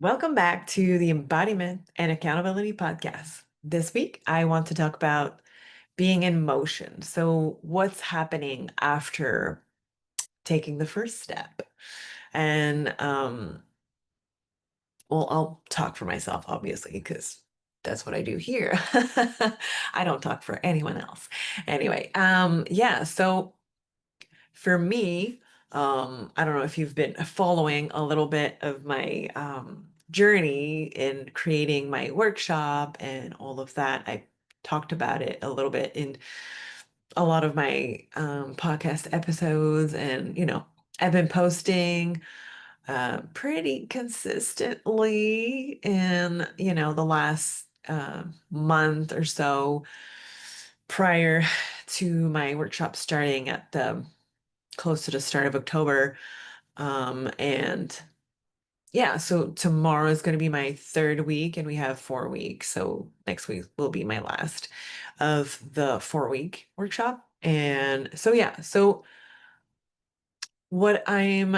Welcome back to the Embodiment and Accountability Podcast. This week, I want to talk about being in motion. So, what's happening after taking the first step? And, well, I'll talk for myself, obviously, because that's what I do here. I don't talk for anyone else. Anyway, yeah, so for me, I don't know if you've been following a little bit of my journey in creating my workshop and all of that. I talked about it a little bit in a lot of my podcast episodes, and I've been posting pretty consistently in the last month or so prior to my workshop starting at the close to the start of October. And yeah, so tomorrow is going to be my third week, and we have 4 weeks. So next week will be my last of the 4 week workshop. And so, yeah, so what I'm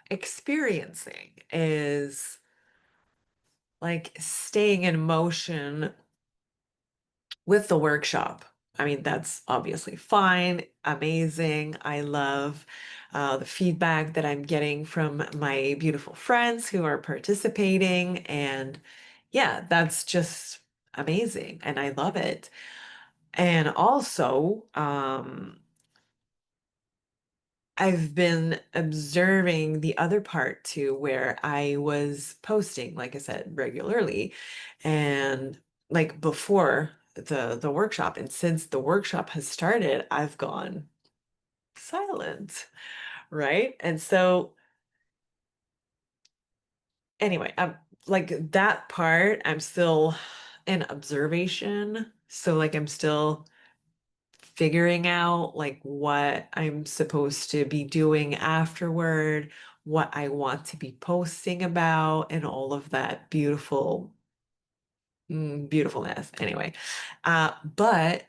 experiencing is like staying in motion with the workshop. I mean, that's obviously fine, amazing. I love the feedback that I'm getting from my beautiful friends who are participating. And yeah, that's just amazing. And I love it. And also, I've been observing the other part too, where I was posting, like I said, regularly, and like before the workshop. And since the workshop has started, I've gone silent, right? And so anyway, I'm like that part, I'm still in observation. So like I'm still figuring out like what I'm supposed to be doing afterward, what I want to be posting about, and all of that beautifulness. Anyway, but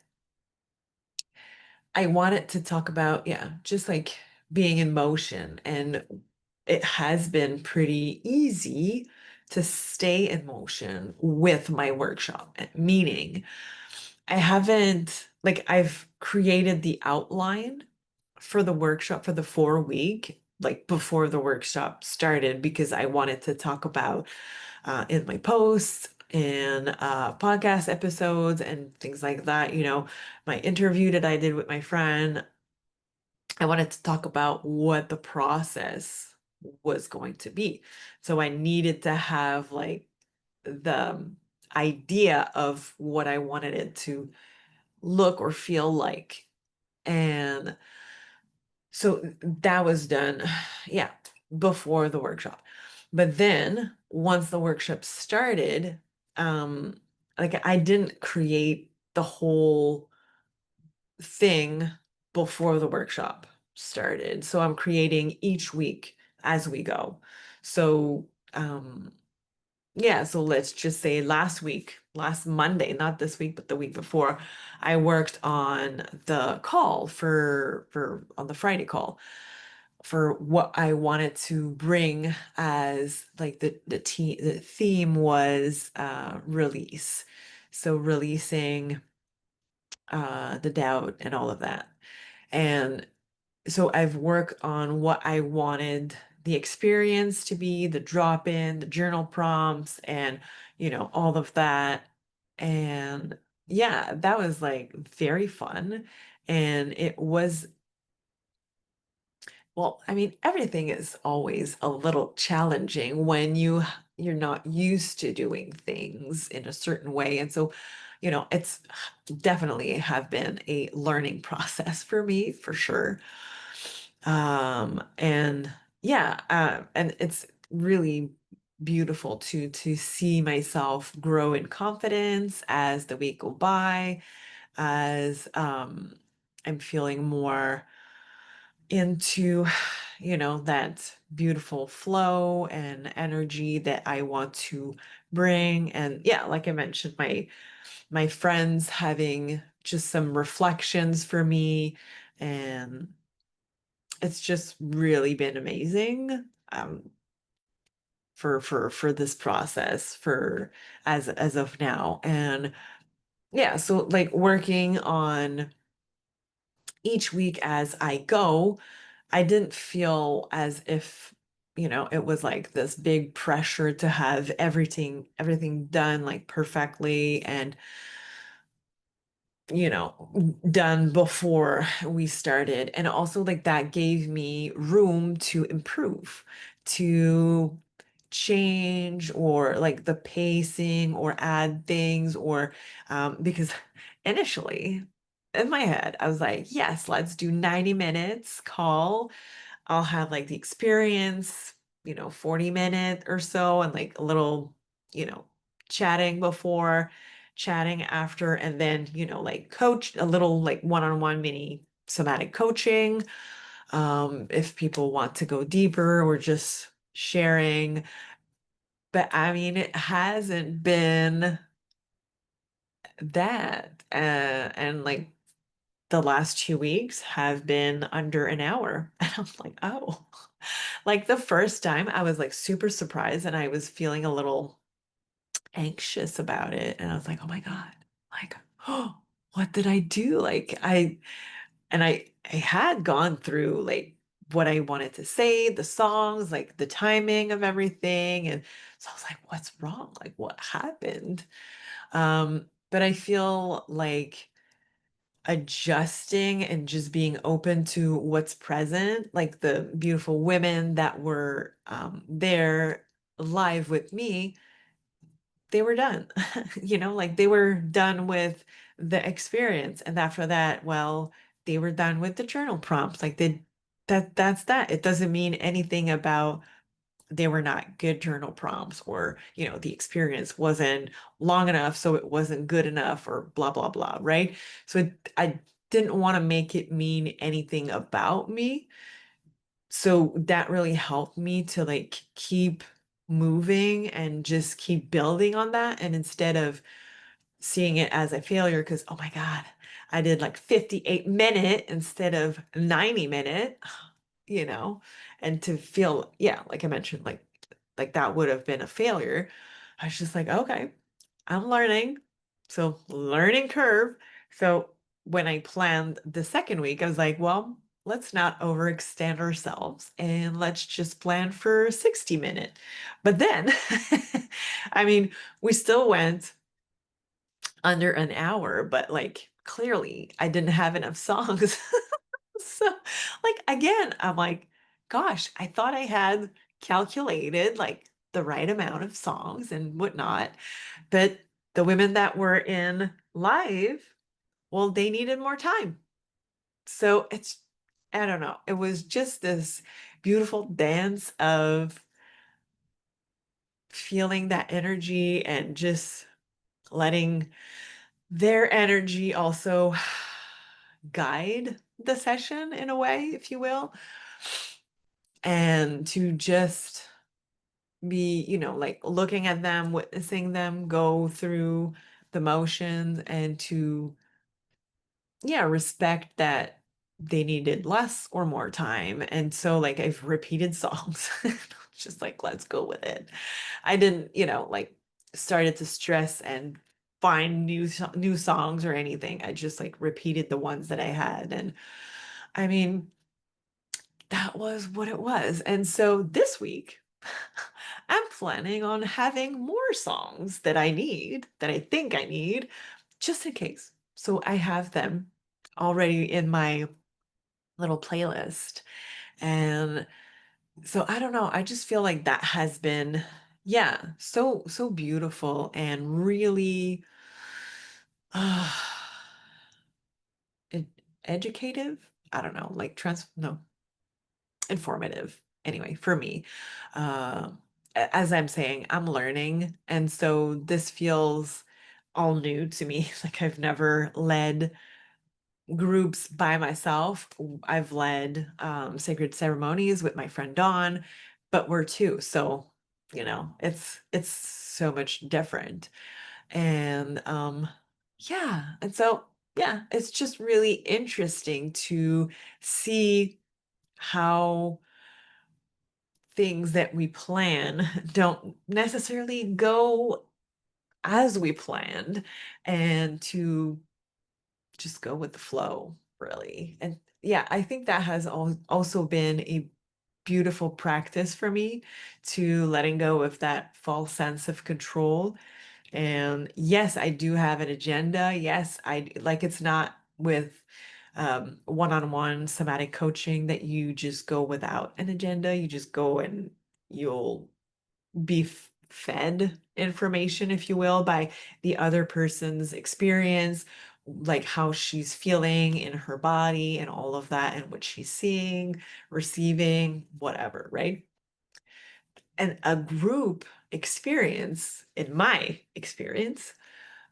I wanted to talk about, yeah, just like being in motion. And it has been pretty easy to stay in motion with my workshop, meaning I haven't, like, I've created the outline for the workshop for the 4 week, like before the workshop started, because I wanted to talk about in my posts and podcast episodes and things like that. My interview that I did with my friend, I wanted to talk about what the process was going to be. So I needed to have like the idea of what I wanted it to look or feel like. And so that was done, yeah, before the workshop. But then once the workshop started, um, like I didn't create the whole thing before the workshop started. So I'm creating each week as we go. So yeah, so let's just say last week, last Monday, not this week, but the week before, I worked on the call for on the Friday call for what I wanted to bring as like the theme was release. So releasing the doubt and all of that. And so I've worked on what I wanted the experience to be, the drop in, the journal prompts, and all of that. And yeah, that was like very fun. And it was, well, I mean, everything is always a little challenging when you're not used to doing things in a certain way. And so, it's definitely have been a learning process for me for sure. And yeah, and it's really beautiful to see myself grow in confidence as the week go by, as I'm feeling more into, that beautiful flow and energy that I want to bring. And yeah, like I mentioned, my friends having just some reflections for me, and it's just really been amazing. for this process for as of now. And yeah, so like working on each week as I go, I didn't feel as if, it was like this big pressure to have everything done like perfectly and, done before we started. And also like that gave me room to improve, to change or like the pacing or add things or because initially in my head I was like, yes, let's do 90 minutes call. I'll have like the experience, 40 minutes or so and like a little, you know, chatting before, chatting after, and then, like coach a little like one-on-one mini somatic coaching. If people want to go deeper or just sharing. But I mean, it hasn't been that. And like the last 2 weeks have been under an hour. And I'm like, oh, like the first time I was like super surprised and I was feeling a little anxious about it. And I was like, oh my God, like, oh, what did I do? I had gone through like what I wanted to say, the songs, like the timing of everything. And so I was like, what's wrong? Like, what happened? But I feel like adjusting and just being open to what's present, like the beautiful women that were there live with me, they were done. Like they were done with the experience. And after that, well, they were done with the journal prompts. Like that's that. It doesn't mean anything about they were not good journal prompts or, the experience wasn't long enough, so it wasn't good enough or blah, blah, blah, right? So I didn't want to make it mean anything about me. So that really helped me to like keep moving and just keep building on that. And instead of seeing it as a failure, because, oh my God, I did like 58-minute instead of 90-minute, you know, and to feel, yeah, like I mentioned, like that would have been a failure. I was just like, okay, I'm learning. So learning curve. So when I planned the second week, I was like, well, let's not overextend ourselves and let's just plan for 60-minute. But then, I mean, we still went under an hour, but like clearly I didn't have enough songs. So, like, again, I'm like, gosh, I thought I had calculated like the right amount of songs and whatnot. But the women that were in live, well, they needed more time. So I don't know. It was just this beautiful dance of feeling that energy and just letting their energy also guide the session in a way, if you will, and to just be, like looking at them, witnessing them go through the motions and to, yeah, respect that they needed less or more time. And so, like, I've repeated songs, just like, let's go with it. I didn't, like, started to stress and find new songs or anything. I just like repeated the ones that I had. And I mean, that was what it was. And so this week, I'm planning on having more songs that I need, that I think I need, just in case. So I have them already in my little playlist. And so I don't know, I just feel like that has been, yeah, so beautiful and really uh, educative. I don't know, like no, informative anyway for me. uh, as I'm saying, I'm learning, and so this feels all new to me. Like I've never led groups by myself. I've led sacred ceremonies with my friend Dawn, but we're two, so it's so much different. And yeah, and so yeah, it's just really interesting to see how things that we plan don't necessarily go as we planned, and to just go with the flow, really. And yeah, I think that has also been a beautiful practice for me, to letting go of that false sense of control. And yes, I do have an agenda. Yes, I like, it's not with one-on-one somatic coaching that you just go without an agenda. You just go and you'll be fed information, if you will, by the other person's experience, like how she's feeling in her body and all of that, and what she's seeing, receiving, whatever, right? And a group experience, in my experience,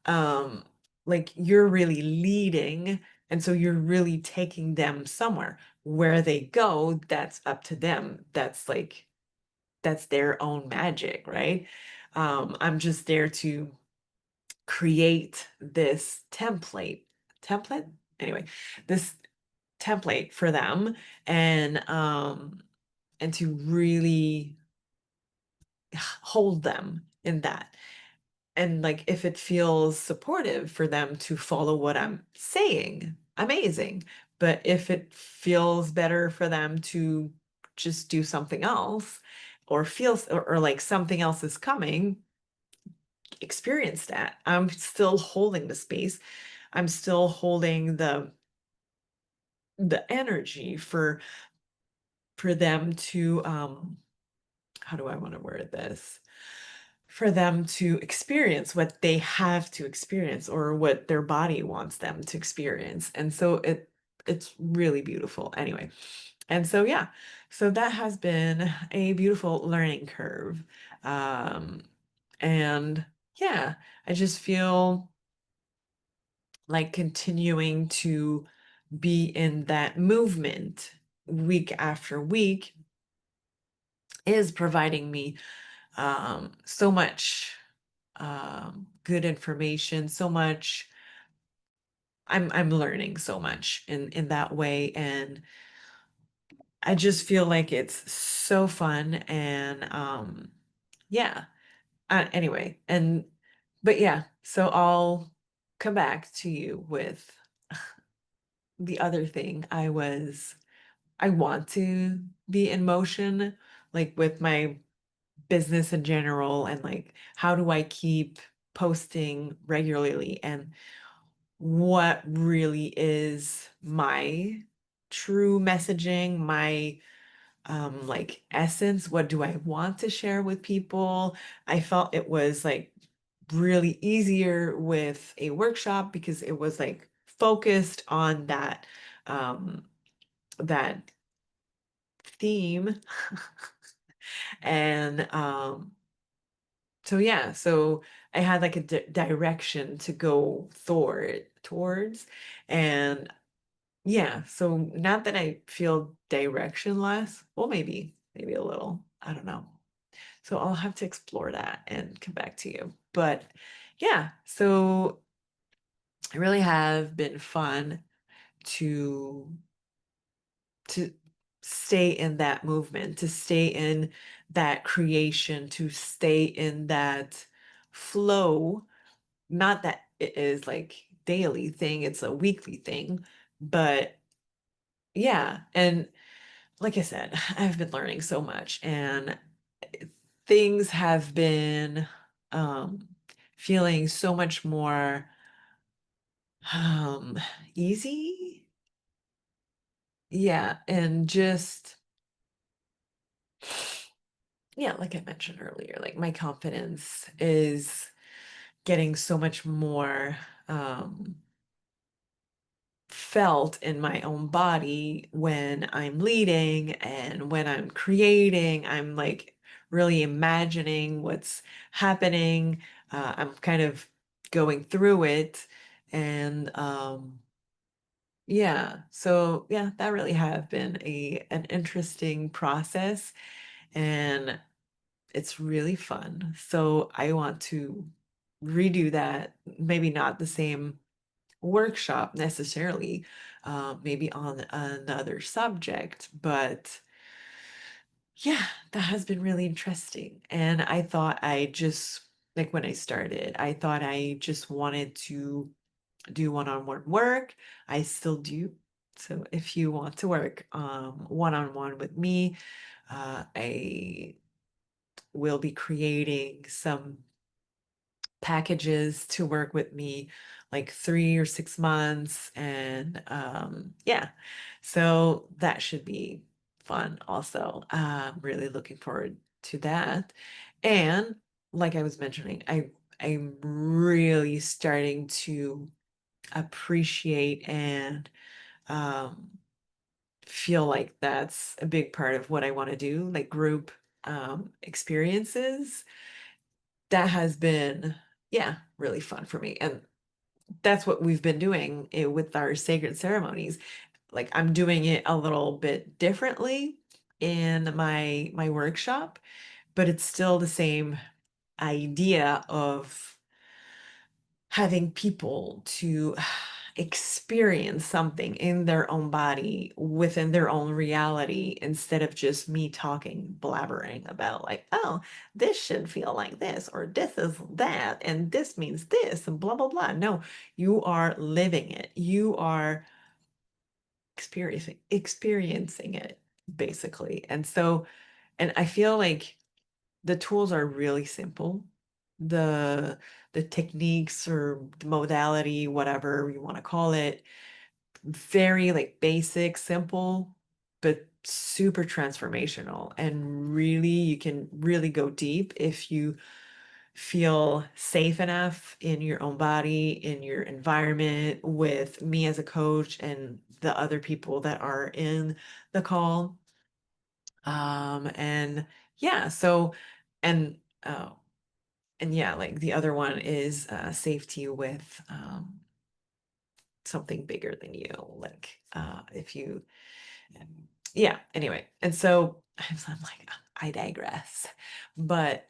um, like, you're really leading, and so you're really taking them somewhere. Where they go, that's up to them. That's their own magic, right? I'm just there to create this template anyway, this template for them, and to really hold them in that. And like, if it feels supportive for them to follow what I'm saying, amazing. But if it feels better for them to just do something else, or feels, or like something else is coming, experience that. I'm still holding the space. I'm still holding the energy for them to how do I want to word this? For them to experience what they have to experience, or what their body wants them to experience. And so it's really beautiful anyway. And so yeah, so that has been a beautiful learning curve. Um and yeah, I just feel like continuing to be in that movement week after week is providing me so much good information, so much. I'm learning so much in that way, and I just feel like it's so fun. And yeah. Anyway, and but yeah, so I'll come back to you with the other thing. I want to be in motion, like with my business in general, and like, how do I keep posting regularly, and what really is my true messaging, my like essence, what do I want to share with people. I felt it was like really easier with a workshop, because it was like focused on um that theme. And so yeah, so I had like a direction to go towards. And yeah, so not that I feel directionless, well, maybe a little, I don't know. So I'll have to explore that and come back to you. But yeah, so it really have been fun to to stay in that movement, to stay in that creation, to stay in that flow. Not that it is like daily thing, it's a weekly thing, but yeah. And like I said, I've been learning so much, and things have been um feeling so much more um easy. Yeah, and just yeah, like I mentioned earlier, like, my confidence is getting so much more felt in my own body when I'm leading, and when I'm creating. I'm like really imagining what's happening. I'm kind of going through it. And yeah, so yeah, that really have been an interesting process, and it's really fun. So I want to redo that, maybe not the same workshop necessarily, maybe on another subject, but Yeah, that has been really interesting. And I thought I just, like when I started, I thought I just wanted to do one-on-one work. I still do. So if you want to work one-on-one with me, I will be creating some packages to work with me like 3 or 6 months. And yeah, so that should be fun also. I'm really looking forward to that. And like I was mentioning, I'm really starting to appreciate and um, feel like that's a big part of what I want to do, like group experiences. That has been, yeah, really fun for me. And that's what we've been doing with our sacred ceremonies. Like I'm doing it a little bit differently in my workshop, but it's still the same idea of having people to experience something in their own body within their own reality instead of just me talking blabbering about like, oh, this should feel like this or this is that and this means this and blah blah blah. No, you are living it, you are experiencing it basically. And so, and I feel like the tools are really simple. The the techniques or the modality, whatever you want to call it, very like basic, simple, but super transformational. And really, you can really go deep if you feel safe enough in your own body, in your environment, with me as a coach and the other people that are in the call. And yeah, so and oh, and yeah, like the other one is safety with something bigger than you. Like if you, yeah, anyway. And so I'm like, I digress. But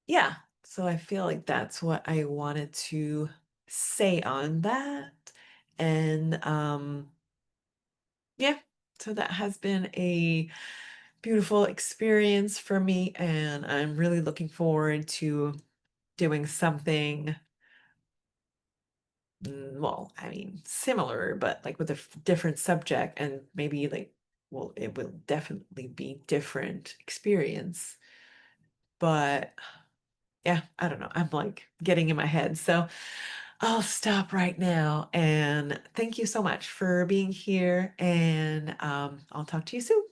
yeah, so I feel like that's what I wanted to say on that. And yeah, so that has been a beautiful experience for me. And I'm really looking forward to doing something, well, I mean, similar, but like with a different subject and maybe like, well, it will definitely be different experience. But yeah, I don't know. I'm like getting in my head. So I'll stop right now. And thank you so much for being here. And I'll talk to you soon.